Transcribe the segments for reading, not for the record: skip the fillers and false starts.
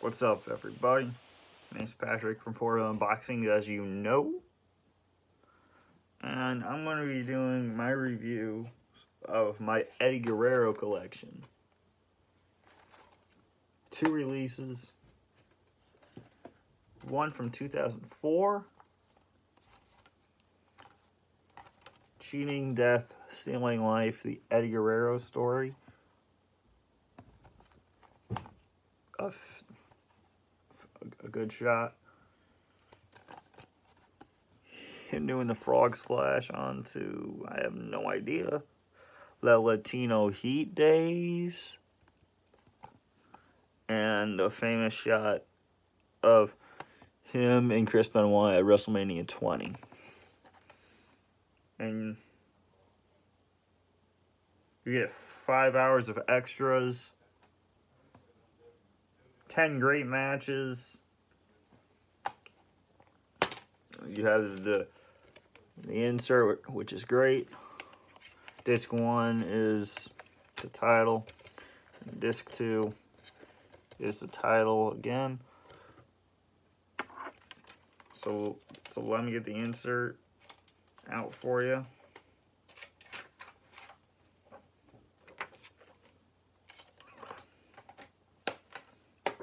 What's up, everybody? My name's Patrick from Portland Unboxing, as you know. And I'm going to be doing my review of my Eddie Guerrero collection. 2 releases. One from 2004. Cheating, Death, Stealing Life, the Eddie Guerrero story. A good shot. Him doing the frog splash onto, I have no idea, the Latino Heat days. And a famous shot of him and Chris Benoit at WrestleMania 20. And you get 5 hours of extras. 10 great matches. You have the insert, which is great. Disc 1 is the title. And Disc 2 is the title again. So let me get the insert out for you.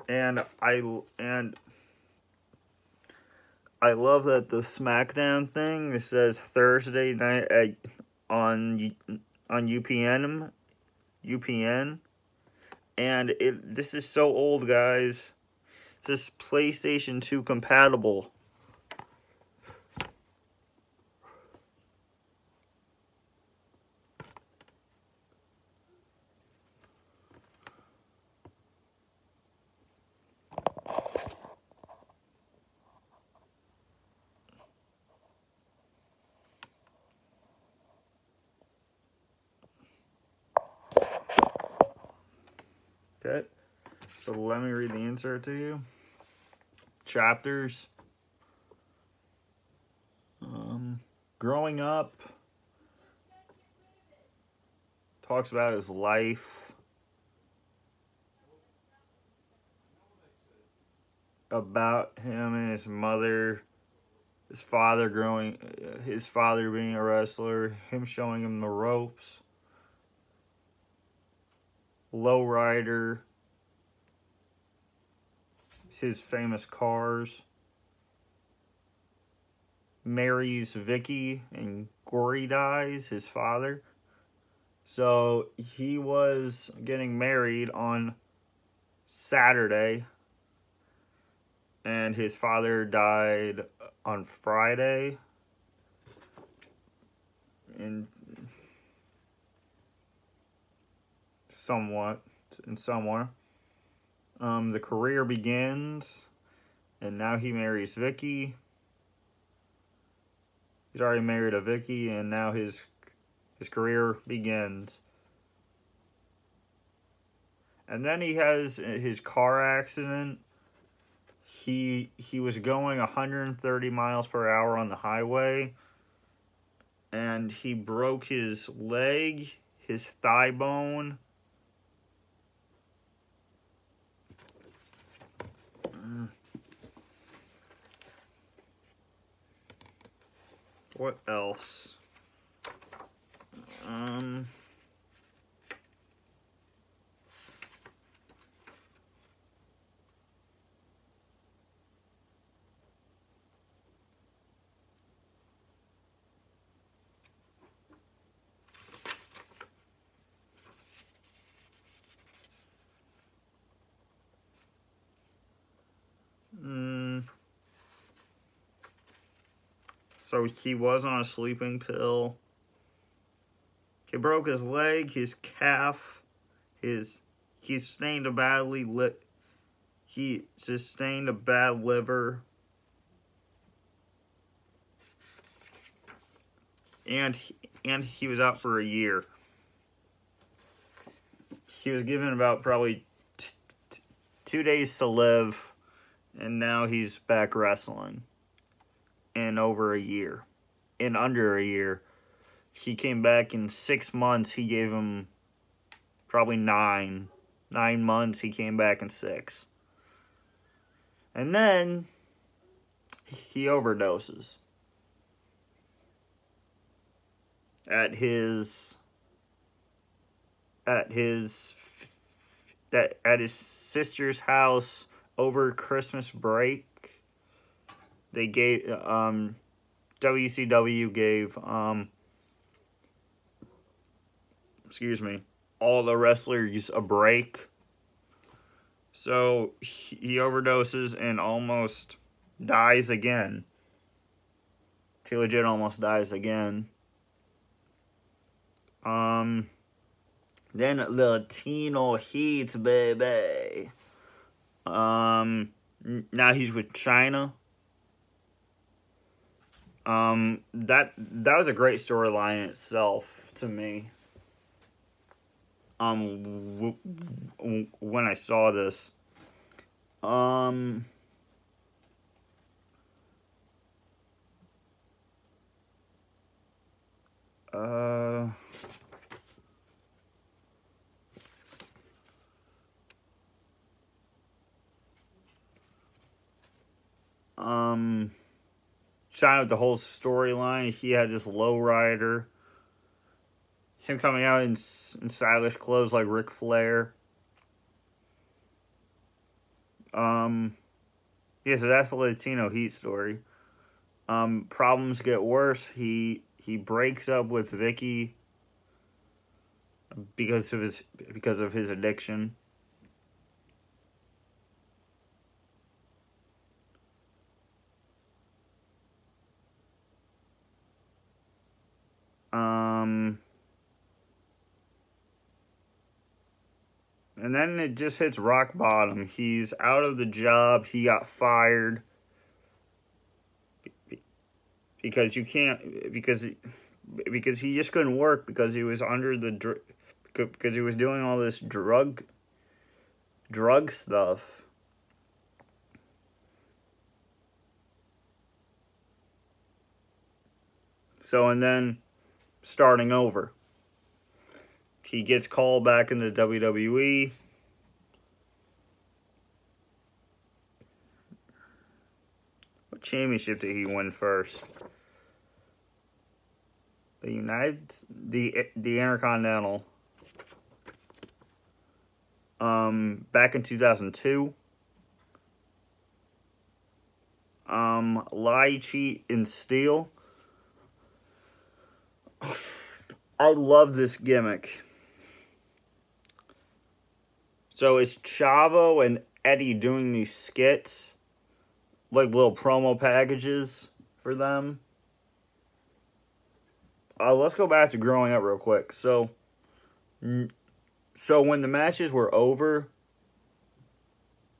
And I love that the SmackDown thing, it says Thursday night on UPN, and this is so old, guys. It says PlayStation 2 compatible. Okay, so let me read the insert to you. Chapters. Growing up. Talks about his life. About him and his mother. His father being a wrestler. Him showing him the ropes. Lowrider, his famous cars, marries Vicky, and Gory dies, his father. So he was getting married on Saturday, and his father died on Friday. And somewhere. The career begins, and now he marries Vicky. He's already married a Vicky, and now his career begins. And then he has his car accident. He was going 130 miles per hour on the highway, and he broke his leg, his thigh bone. What else? So he was on a sleeping pill. He broke his leg, his calf, he sustained a bad liver. And he was out for a year. He was given about probably 2 days to live, and now he's back wrestling. In under a year. He came back in 6 months. He gave him probably 9 months. He came back in 6. And then he overdoses at his sister's house over Christmas break. They gave WCW gave all the wrestlers a break. So he overdoses and almost dies again. He legit almost dies again. Then Latino Heat, baby. Now he's with China. That was a great storyline in itself to me. When I saw this. China with the whole storyline. He had this lowrider. Him coming out in stylish clothes like Ric Flair. Yeah, so that's the Latino Heat story. Problems get worse. He breaks up with Vicky because of his addiction. And then it just hits rock bottom. He's out of the job. He got fired because he just couldn't work because he was under because he was doing all this drug stuff. So, and then starting over. He gets called back into WWE. What championship did he win first? The Intercontinental. Back in 2002. Lie, cheat, and steal. I love this gimmick. So it's Chavo and Eddie doing these skits, like little promo packages for them. Let's go back to growing up real quick. So when the matches were over,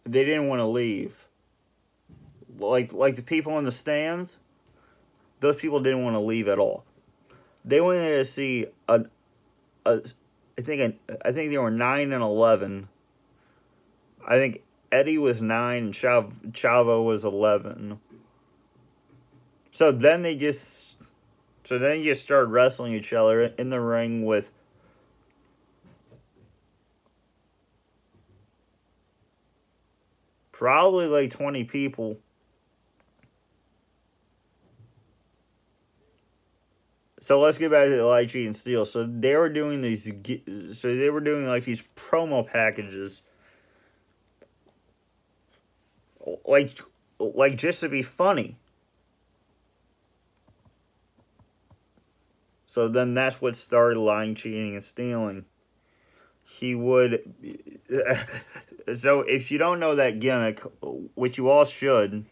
they didn't want to leave. Like the people in the stands, those people didn't want to leave at all. They wanted to see I think they were 9 and 11. I think Eddie was 9 and Chavo was 11. So then they just started wrestling each other in the ring with probably like 20 people. So let's get back to the Light, Cheat, and Steal. So they were doing like these promo packages, like just to be funny. So then that's what started lying, cheating, and stealing. He would. So if you don't know that gimmick, which you all should.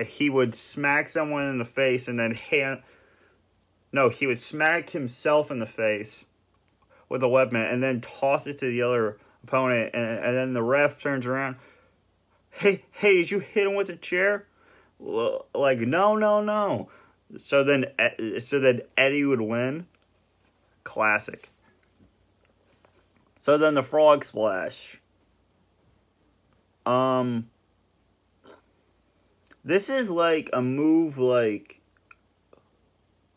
He would smack someone in the face and then he would smack himself in the face with a weapon and then toss it to the other opponent, and then the ref turns around. Hey, did you hit him with a chair? Like, no. So then Eddie would win. Classic. So then the frog splash. This is like a move like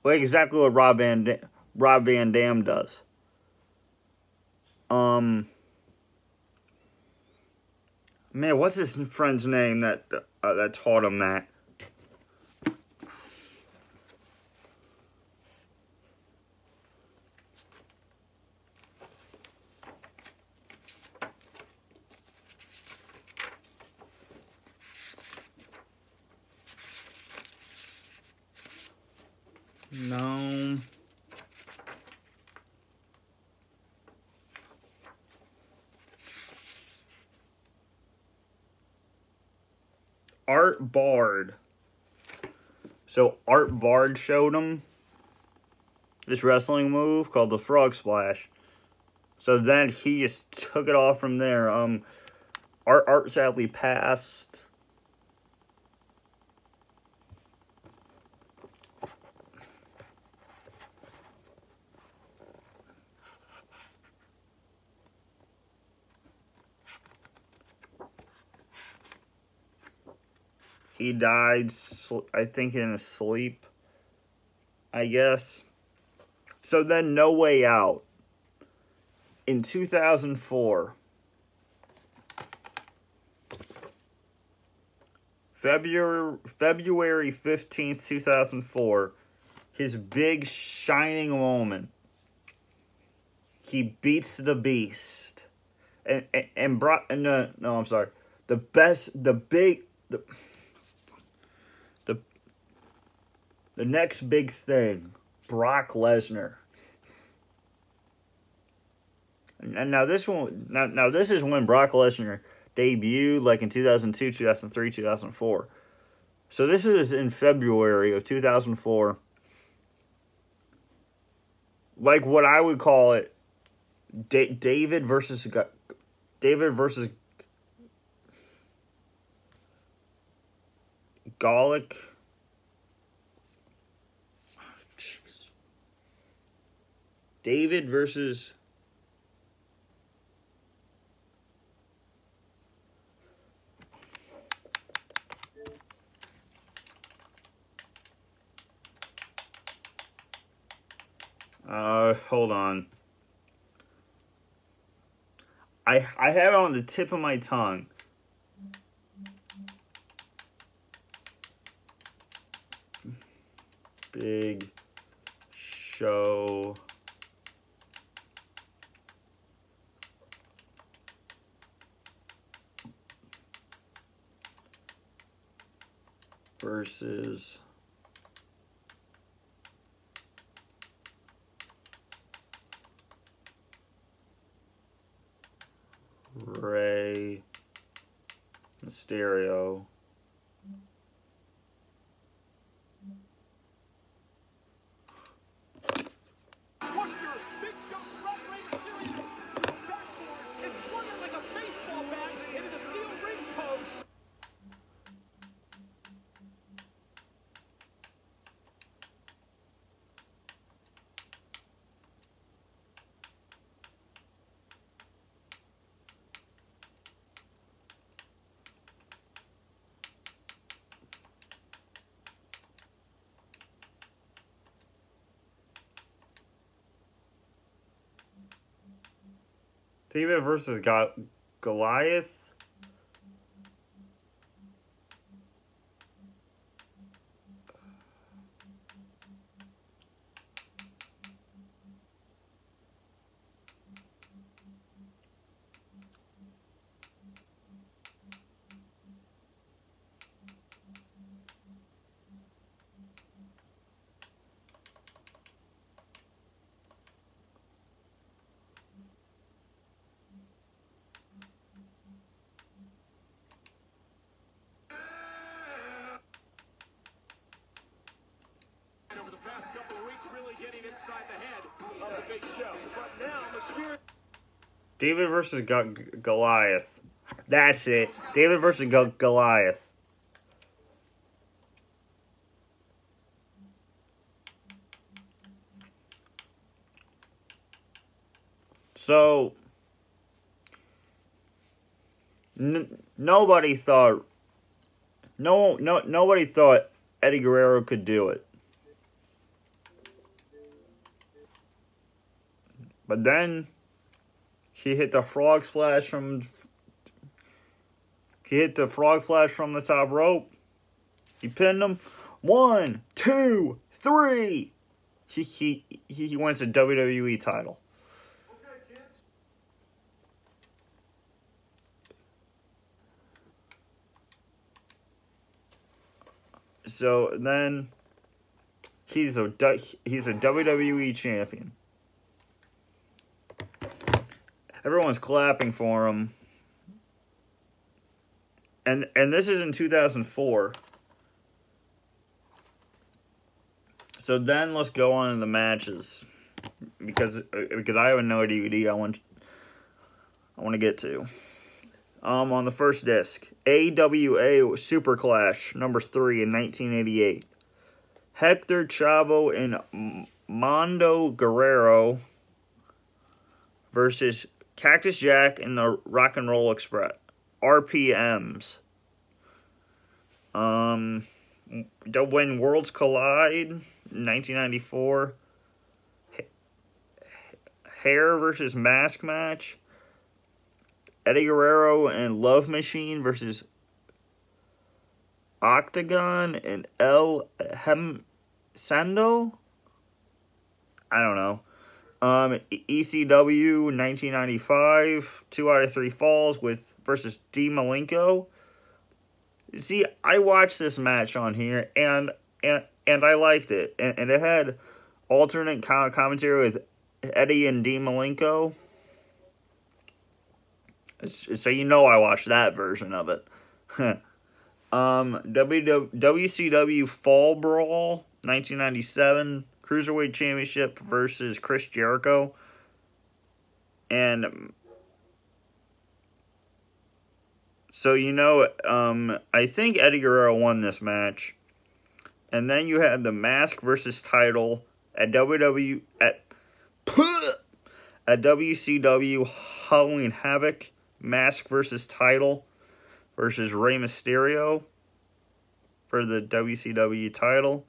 exactly what Rob Van Rob Van Dam does. Man, what's his friend's name that taught him that? No. Art Bard. So Art Bard showed him this wrestling move called the Frog Splash. So then he just took it off from there. Art sadly passed. He died, I think, in his sleep, I guess. So then No Way Out. In 2004. February 15th, 2004. His big shining moment. He beats the Beast. I'm sorry. The next big thing, Brock Lesnar. And now this is when Brock Lesnar debuted, like in 2002, 2003, 2004. So this is in February of 2004. Like what I would call it, David versus Golic. David versus hold on. I have it on the tip of my tongue. Big Show versus Rey Mysterio. David versus Goliath. David versus Goliath. That's it. David versus Goliath. So nobody thought nobody thought Eddie Guerrero could do it. But then he hit the frog splash from the top rope. He pinned him. 1, 2, 3. He wins a WWE title. So then he's a WWE champion. Everyone's clapping for him. And this is in 2004. So then let's go on to the matches, because I have no DVD I want to get to. On the first disc, AWA Super Clash number 3 in 1988. Hector Chavo and Mondo Guerrero versus Cactus Jack and the Rock and Roll Express. RPMs. When Worlds Collide, 1994. Hair versus Mask match. Eddie Guerrero and Love Machine versus Octagon and El Sando. I don't know. ECW 1995, 2 out of 3 falls versus D Malenko. See, I watched this match on here and I liked it, and it had alternate commentary with Eddie and D Malenko. So you know I watched that version of it. WCW Fall Brawl 1997 Cruiserweight Championship versus Chris Jericho. And so I think Eddie Guerrero won this match. And then you had the Mask versus title at WCW Halloween Havoc. Mask versus title versus Rey Mysterio for the WCW title.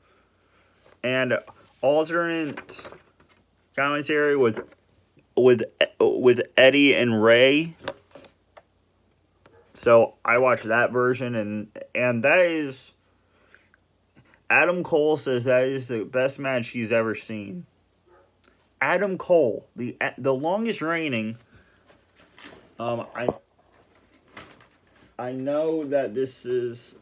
And alternate commentary with Eddie and Ray. So I watched that version, and that is, Adam Cole says that is the best match he's ever seen. Adam Cole, the longest reigning. I know that this is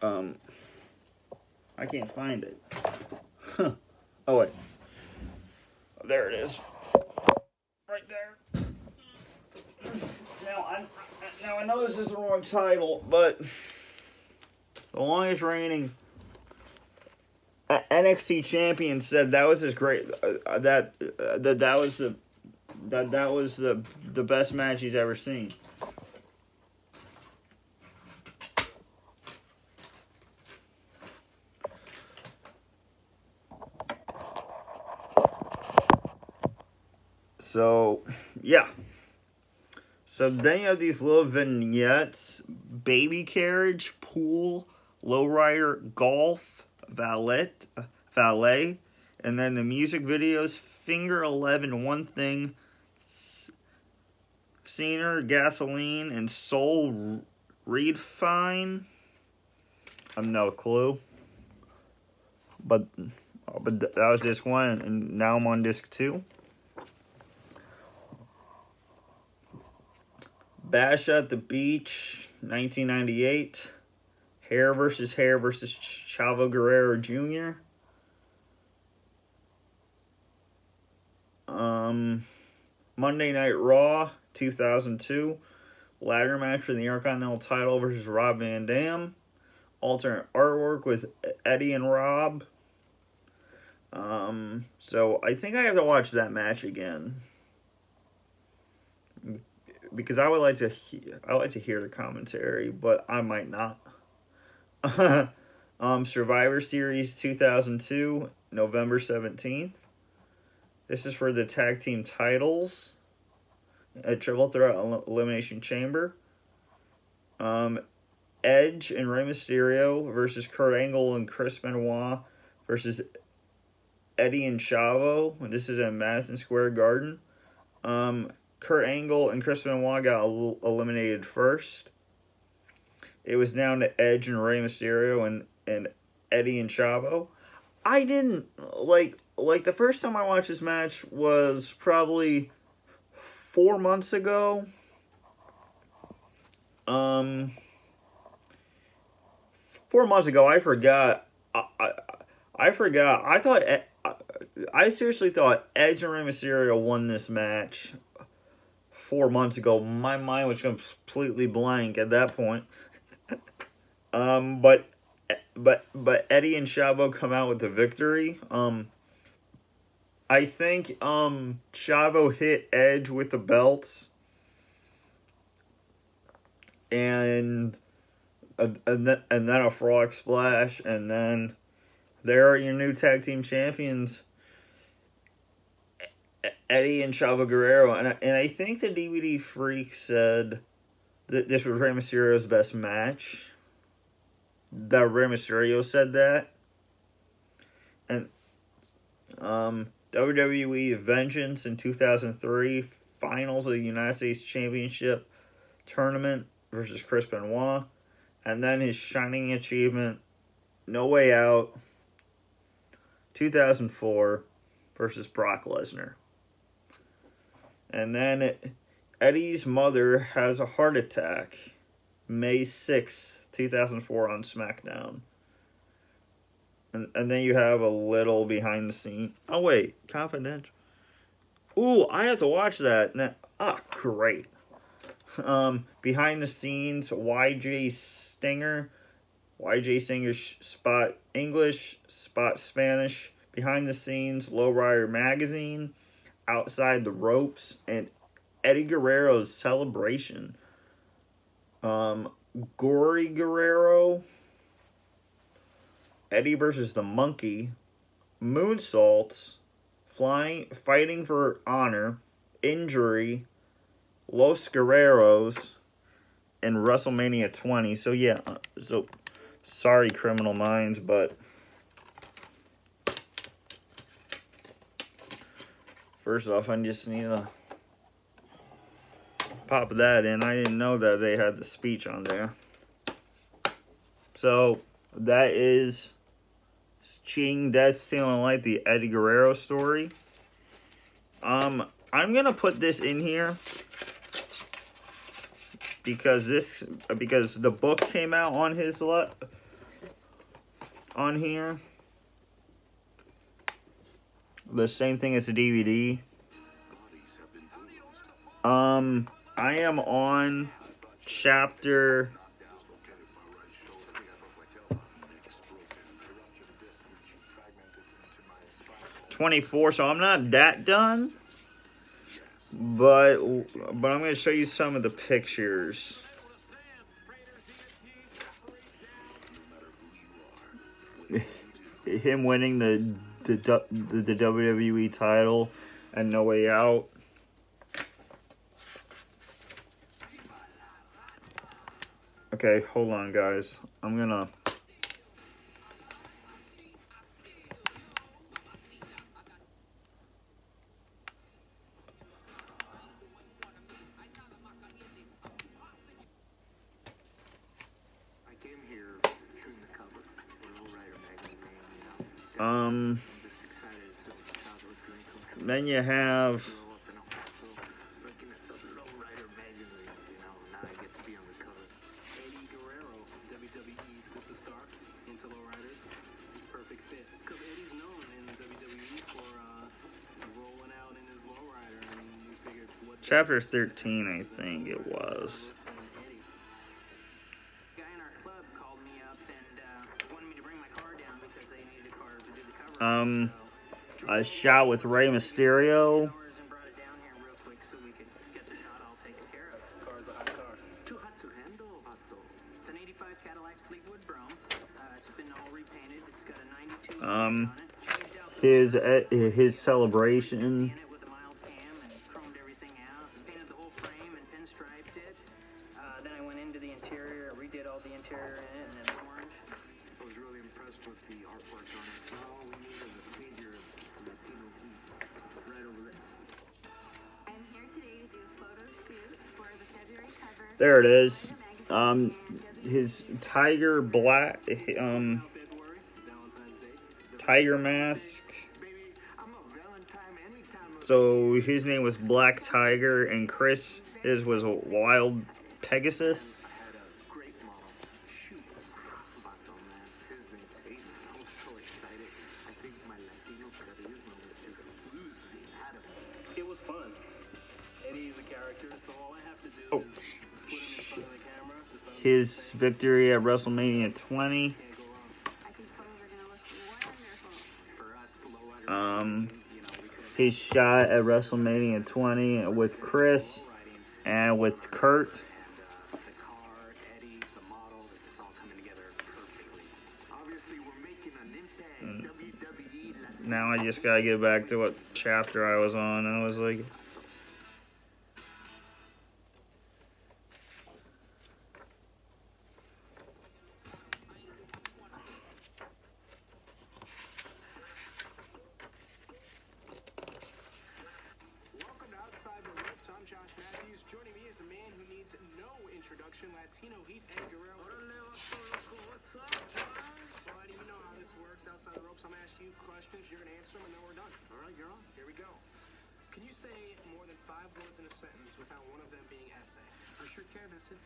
I can't find it. Huh. Oh wait. There it is. Right there. Now I know this is the wrong title, but the longest reigning NXT champion said that was his great. That was the best match he's ever seen. So yeah. So then you have these little vignettes: baby carriage, pool, lowrider, golf, valet, and then the music videos: Finger 11, One Thing, Scener, Gasoline, and Soul Refine. I have no clue. But that was disc 1, and now I'm on disc 2. Bash at the Beach, 1998. Hair versus Chavo Guerrero Jr. Monday Night Raw, 2002. Ladder match for the Intercontinental title versus Rob Van Dam. Alternate artwork with Eddie and Rob. So I think I have to watch that match again, because I would like to hear the commentary, but I might not. Survivor Series 2002, November 17th. This is for the tag team titles. A triple threat elimination chamber. Edge and Rey Mysterio versus Kurt Angle and Chris Benoit versus Eddie and Chavo. This is at Madison Square Garden. Kurt Angle and Chris Benoit got eliminated first. It was down to Edge and Rey Mysterio and Eddie and Chavo. I didn't like the first time I watched this match was probably 4 months ago. 4 months ago, I forgot. I forgot. I seriously thought Edge and Rey Mysterio won this match 4 months ago. My mind was completely blank at that point. But Eddie and Chavo come out with the victory. I think Chavo hit Edge with the belts, and then a frog splash, and then there are your new tag team champions, Eddie and Chavo Guerrero. And I think the DVD Freak said that this was Rey Mysterio's best match. That Rey Mysterio said that. And WWE Vengeance in 2003, finals of the United States Championship tournament versus Chris Benoit. And then his shining achievement, No Way Out, 2004 versus Brock Lesnar. And then Eddie's mother has a heart attack, May 6th, 2004 on SmackDown. And then you have a little behind the scenes. Oh, wait. Confidential. Ooh, I have to watch that. Now, great. Behind the scenes, YJ Stinger. YJ Stinger spot English, spot Spanish. Behind the scenes, Lowrider Magazine. Outside the Ropes. And Eddie Guerrero's celebration. Gory Guerrero. Eddie versus the Monkey, Moonsaults, Fighting for Honor, Injury, Los Guerreros, and WrestleMania 20. So yeah, sorry Criminal Minds, but first off, I just need to pop that in. I didn't know that they had the speech on there. So that is Cheating Death, Stealing Light, the Eddie Guerrero story. I'm gonna put this in here because the book came out on his on here. The same thing as the DVD. I am on chapter 24, so I'm not that done, but I'm going to show you some of the pictures. Him winning the WWE title and No Way Out. Okay, hold on, guys. I'm gonna. Then you have chapter 13, I think it was. A shot with Rey Mysterio. His celebration. Then I went into the interior, redid all the interior in it and then orange. I was really impressed with the artwork on it. All we need is a figure of Latino heat right over there. I'm here today to do a photo shoot for the February cover. There it is. His tiger black, tiger mask. So his name was Black Tiger, and Chris his was Wild Pegasus. It was fun. Eddie's a character, so all I have to do is put him in front of the camera. His victory at WrestleMania 20. His shot at WrestleMania 20 with Chris and with Kurt. Now I just gotta get back to what chapter I was on. I was like, joining me is a man who needs no introduction, Latino Heat, Eddie Guerrero. What's up, Josh? Well, Eddie, you know how this works. Outside the ropes, I'm going to ask you questions. You're going to answer them, and then we're done. All right, you're on. Here we go. Can you say more than 5 words in a sentence without one of them being essay? I sure can, essay.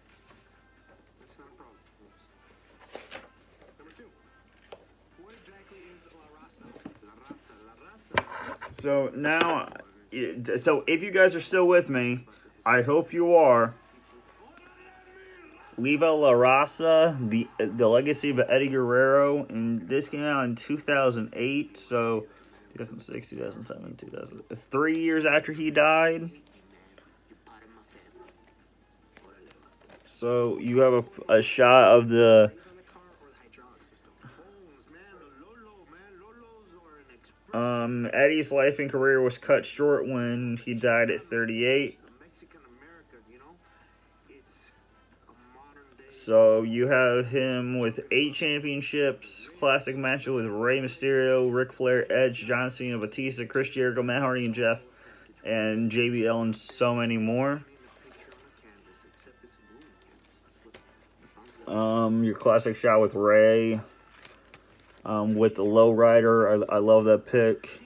That's not a problem. Number 2. What exactly is La Raza? La Raza, La Raza. so now, so if you guys are still with me, I hope you are. Viva La Raza, the legacy of Eddie Guerrero, and this came out in 2008, so 2006, 2007, 2000, 3 years after he died. So you have a shot of the Eddie's life and career was cut short when he died at 38. So you have him with 8 championships, classic matches with Rey Mysterio, Ric Flair, Edge, John Cena, Batista, Chris Jericho, Matt Hardy, and Jeff, and JBL, and so many more. Your classic shot with Rey, with the lowrider. I love that pick.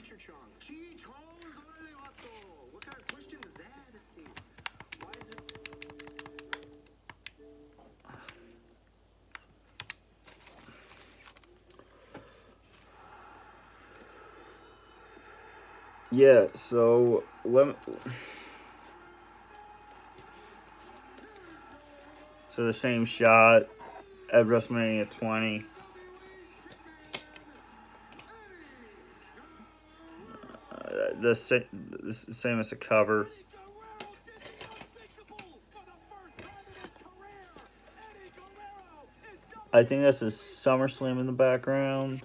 Yeah, so the same shot at WrestleMania 20. The same as the cover. I think that's a SummerSlam in the background.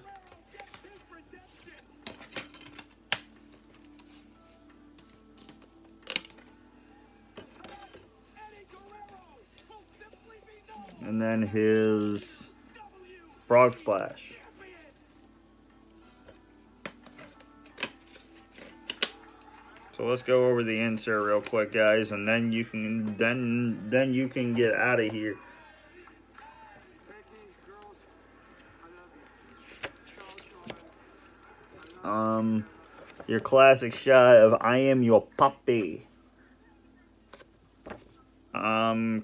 And then his Frog Splash. So let's go over the insert real quick, guys, and then you can then you can get out of here. Your classic shot of "I am your puppy."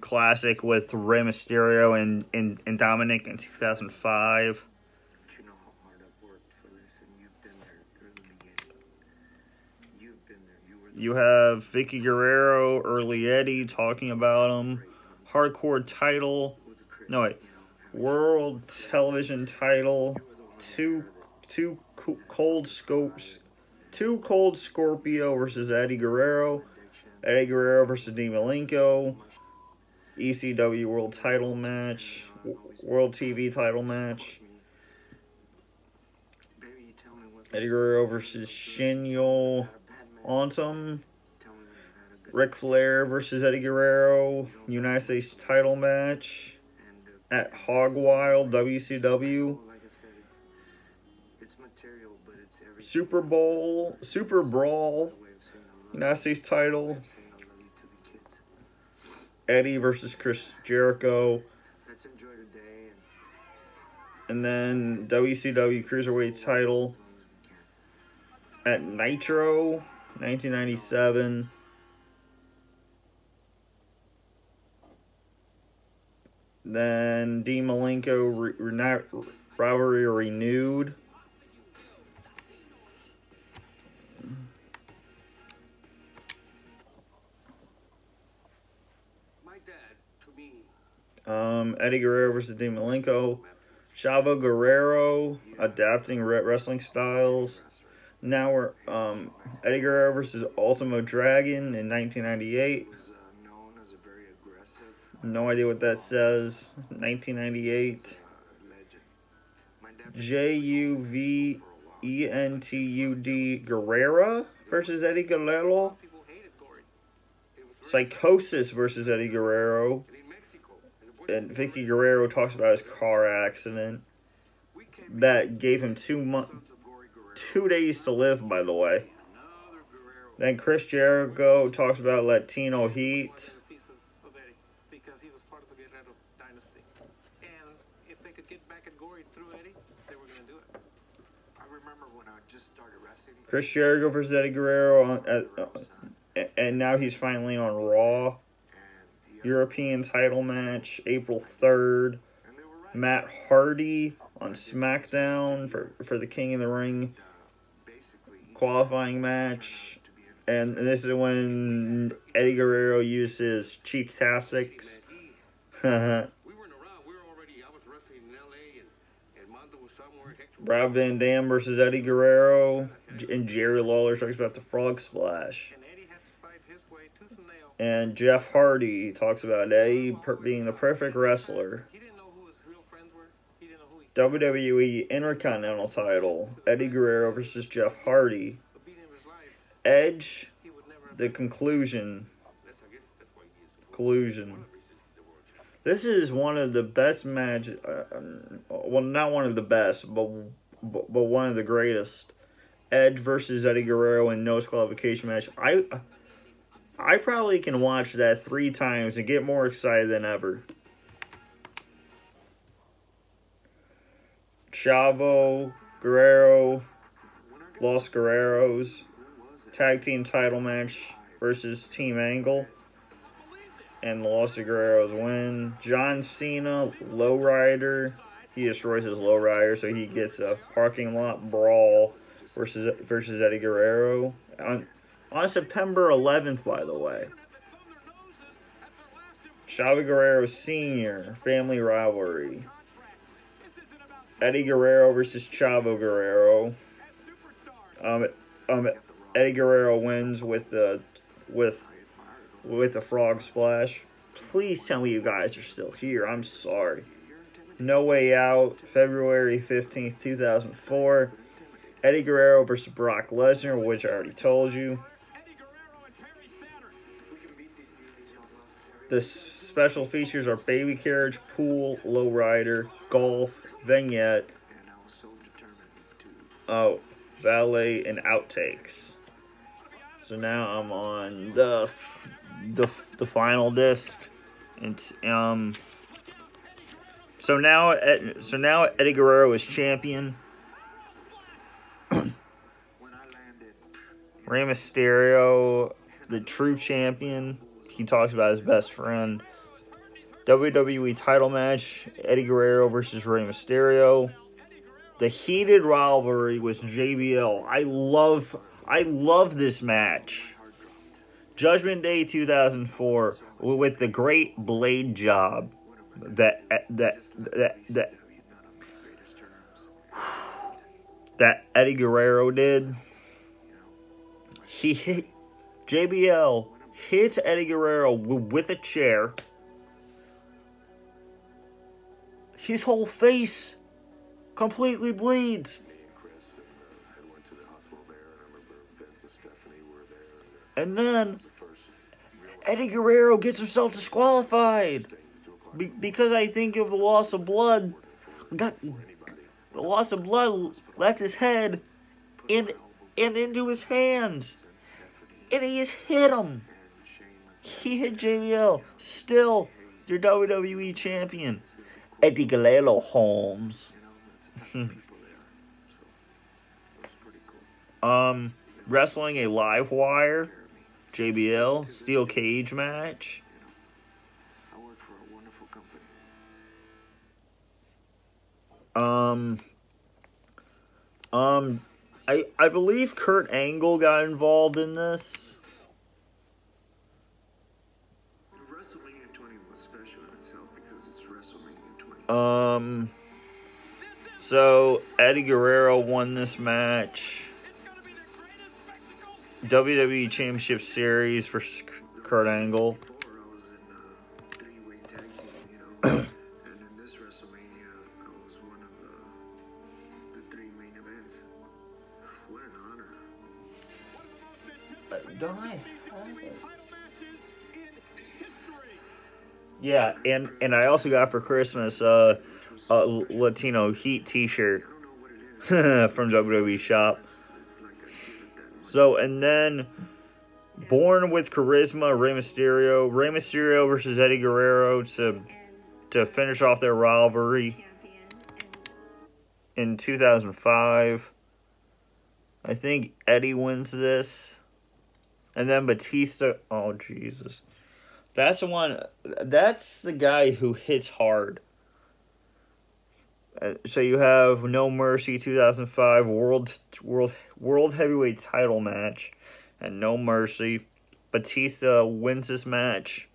Classic with Rey Mysterio and Dominic in 2005. But you know how hard I've worked for this, and you've been there through the beginning. You've been there. You have Vicky Guerrero, Early Eddie talking about him. Hardcore title. No, wait. World television title. Two Cold Scorpio versus Eddie Guerrero. Eddie Guerrero versus Dean Malenko. ECW World title match. World TV title match. Eddie Guerrero versus Shinyo Ontum. Ric Flair versus Eddie Guerrero. United States title match. at Hog Wild WCW. Like I said, it's material, but it's everything. Super Brawl, United States title. Eddie versus Chris Jericho. Let's enjoy the day And then WCW Cruiserweight title at Nitro, 1997. Then Dean Malenko rivalry renewed. My dad, to me, Eddie Guerrero versus Dean Malenko. Chavo Guerrero adapting wrestling styles. Now we're Eddie Guerrero versus Ultimo Dragon in 1998. was known as a very aggressive No idea what that says. 1998. legend. My dad Juventud Guerrero versus Eddie Guerrero. people hated Gory. It was Psychosis versus Eddie Guerrero. in Mexico. And Vicky Guerrero talks about his car accident We came that gave him 2 sons of Gory Guerrero. 2 days to live, by the way. Another Guerrero. Then Chris Jericho talks about Latino Heat. A piece of Eddie because he was part of the Guerrero dynasty. And if they could get back at Gory through Eddie, they were going to do it. I remember when I just started wrestling. Chris Jericho versus Eddie Guerrero, and now he's finally on Raw. European title match, April 3rd. And they were right. Matt Hardy on SmackDown for the King of the Ring Basically, each qualifying match. And this is when Eddie Guerrero uses cheap tactics. we weren't around. We were already. I was wrestling in LA and Mondo was somewhere. Hector Rob Van Dam versus Eddie Guerrero. And Jerry Lawler talks about the frog splash. and Eddie had to fight his way tooth and nail. And Jeff Hardy talks about Eddie being the perfect wrestler. He didn't know who his real friends were. He didn't know who he WWE Intercontinental title. Eddie Guerrero versus Jeff Hardy. the beating of his life. Edge, He would never have the conclusion. I guess that's why he is the world. Collusion. One of the reasons he's the world champion. This is one of the best matches. Well, not one of the best, but one of the greatest. Edge versus Eddie Guerrero in no disqualification match. I probably can watch that 3 times and get more excited than ever. Chavo Guerrero, Los Guerreros, tag team title match versus Team Angle. And the Los Guerreros win. John Cena, lowrider. He destroys his lowrider, so he gets a parking lot brawl versus Eddie Guerrero on September 11th, by the way. Chavo Guerrero Sr. family rivalry. Eddie Guerrero versus Chavo Guerrero. Eddie Guerrero wins with the frog splash. Please tell me you guys are still here. I'm sorry. No Way Out, February 15th, 2004. Eddie Guerrero versus Brock Lesnar, which I already told you. The special features are baby carriage, pool, lowrider, golf, vignette, valet, and outtakes. So now I'm on the final disc, and so now Eddie Guerrero is champion. Rey Mysterio, the true champion. He talks about his best friend. WWE title match, Eddie Guerrero versus Rey Mysterio. The heated rivalry was JBL. I love this match. Judgment Day 2004 with the great blade job that Eddie Guerrero did. He hit JBL hits Eddie Guerrero with a chair. His whole face completely bleeds. And then Eddie Guerrero gets himself disqualified. because I think of the loss of blood. The loss of blood left his head and into his hands. And he just hit him. He hit JBL. Still, your WWE champion. Eddie Guerrero Holmes. Wrestling a live wire. JBL. Steel cage match. I work for a wonderful company. I believe Kurt Angle got involved in this. WrestleMania 20 was special in itself because it's WrestleMania 20. So Eddie Guerrero won this match. WWE Championship Series for Kurt Angle. Before I was in three-way tag team, and in this WrestleMania, I was one of the three main events. What an honor. Don't I? Yeah, and I also got for Christmas a Latino Heat T-shirt from WWE Shop. So, and then Born with Charisma, Rey Mysterio versus Eddie Guerrero to finish off their rivalry in 2005. I think Eddie wins this. And then Batista, oh Jesus. That's the one, that's the guy who hits hard. So you have No Mercy 2005 World Heavyweight title match, and No Mercy. Batista wins this match.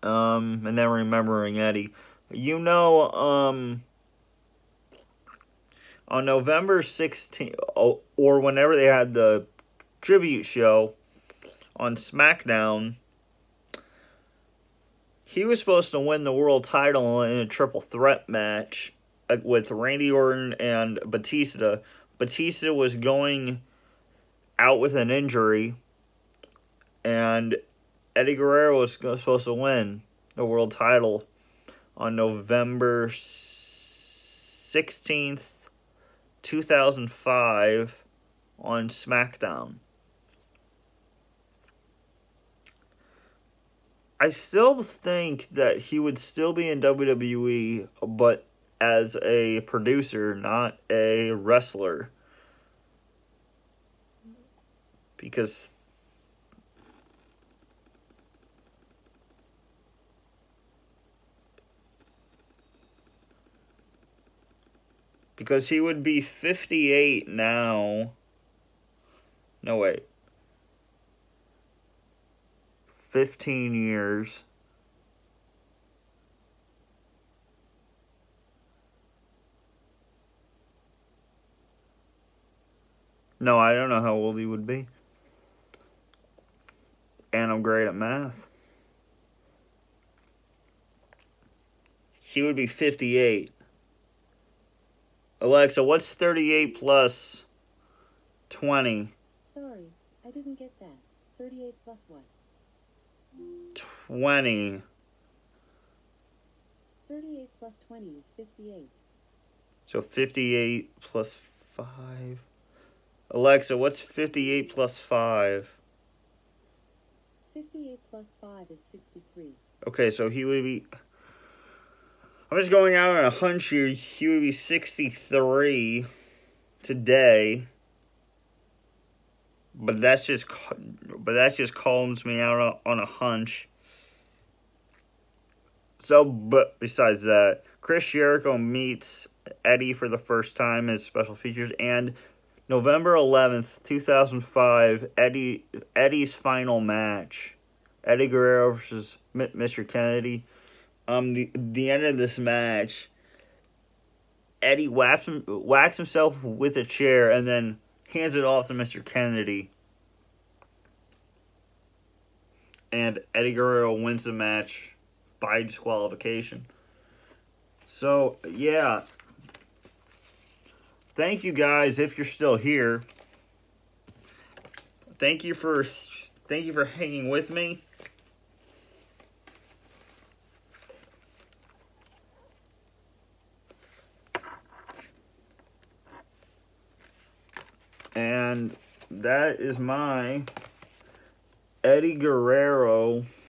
And then Remembering Eddie. On November 16th, or whenever they had the tribute show on SmackDown, he was supposed to win the world title in a triple threat match with Randy Orton and Batista. Batista was going out with an injury, and Eddie Guerrero was supposed to win the world title on November 16th, 2005 on SmackDown. I still think that he would still be in WWE, but as a producer, not a wrestler. Because he would be 58 now. No, wait. 15 years. No, I don't know how old he would be. And I'm great at math. He would be 58. Alexa, what's 38 plus 20? Sorry, I didn't get that. 38 plus what? 20. 38 plus 20 is 58. So 58 plus 5. Alexa, what's 58 plus 5? 58 plus 5 is 63. Okay, so he would be... I'm just going out on a hunch here. He would be 63 today. But that just calms me out on a hunch. So, but besides that, Chris Jericho meets Eddie for the first time as special features, and November 11th, 2005, Eddie's final match. Eddie Guerrero versus Mr. Kennedy. The end of this match, Eddie whacks himself with a chair and then hands it off to Mr. Kennedy. And Eddie Guerrero wins the match by disqualification. So, yeah. Thank you guys if you're still here. Thank you for hanging with me. And that is my Eddie Guerrero